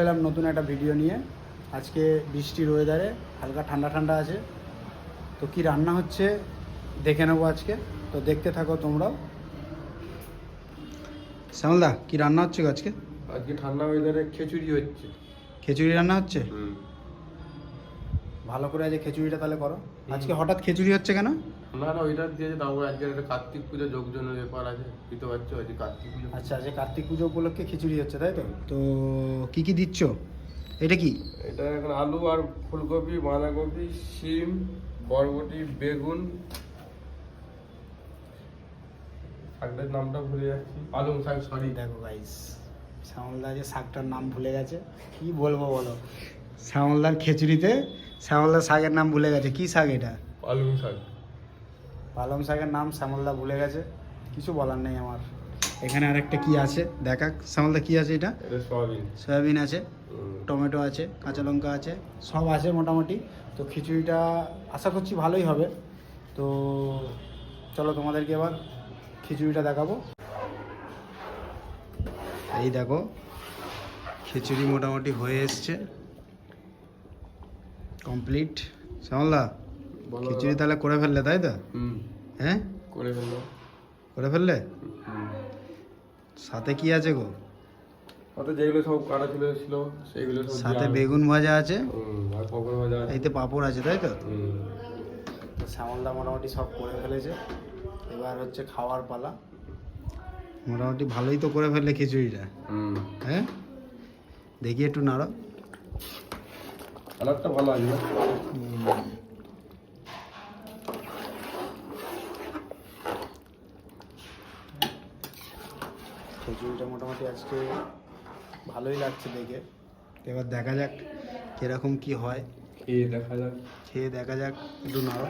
এলাম নতুন একটা ভিডিও নিয়ে। আজকে বৃষ্টির ওয়েদারে হালকা ঠান্ডা ঠান্ডা আছে, তো কি রান্না হচ্ছে দেখে নেবো আজকে। তো দেখতে থাকো তোমরাও। শ্যামলদা, কি রান্না হচ্ছে গো আজকে? আজকে ঠান্ডা ওয়েদারে খিচুড়ি হচ্ছে। খিচুড়ি রান্না হচ্ছে? ভালো করে আজকে খিচুড়িটা তাহলে করো। আজকে হঠাৎ খিচুড়ি হচ্ছে কেন? না না, ওইটা দিয়েছে। তারপর আজকে একটা কার্তিক পুজো যোগজন্য ব্যাপার আছে, বুঝতে পারছো? আজকে কার্তিক পুজো। আচ্ছা, আজকে কার্তিক পুজো উপলক্ষে খিচুড়ি হচ্ছে, তাই তো? তো কি কি দিচ্ছ? এটা কি? এটা এখন আলু আর ফুলকপি, বাঁধাকপি, শিম, বরবটি, বেগুন, শাকটার নামটা ভুলে যাচ্ছি, পালং শাক। সরি, দেখো গাইস, শ্যামলদা যে শাকটার নাম ভুলে গেছে। কি বলবো বলো, শ্যামলদার খিচুড়িতে শ্যামলদার শাকের নাম ভুলে গেছে। কি শাক এটা? পালং শাক। পালং শাকের নাম শ্যামলদা ভুলে গেছে, কিছু বলার নেই আমার। এখানে আরেকটা কি আছে দেখা, শ্যামলদা কি আছে এটা? এটা সয়াবিন। সয়াবিন আছে, টমেটো আছে, কাঁচা লঙ্কা আছে, সব আছে মোটামুটি। তো খিচুড়িটা আশা করছি ভালোই হবে। তো চলো তোমাদেরকে এবার খিচুড়িটা দেখাবো। এই দেখো, খিচুড়ি মোটামুটি হয়ে এসছে, কমপ্লিট। শ্যামলদা, বলো খিচুড়ি দাদা। তাহলে করে ফেললে, তাই তো? হ্যাঁ, করে ফেললো। করে ফেললে। সাথে কি আছে গো? ওতে যেগুলো সব কাটা ছিল সেগুলো সব সাথে বেগুন ভাজা আছে, আর পাঁপড় ভাজা আছে। এইতে পাঁপড় আছে, তাই তো? তো শ্যামলদা মোটামুটি সব করে ফেলেছে, এবার হচ্ছে খাওয়ার পালা। মোটামুটি ভালোই তো করে ফেললে খিচুড়িটা। হ্যাঁ, দেখি একটু নাড়ো। কালারটা ভালো আছে না? খিচুড়িটা মোটামুটি আজকে ভালোই লাগছে দেখে। এবার দেখা যাক কিরকম কি হয়, খেয়ে দেখা যাক। খেয়ে দেখা যাক। একটু নাড়ো।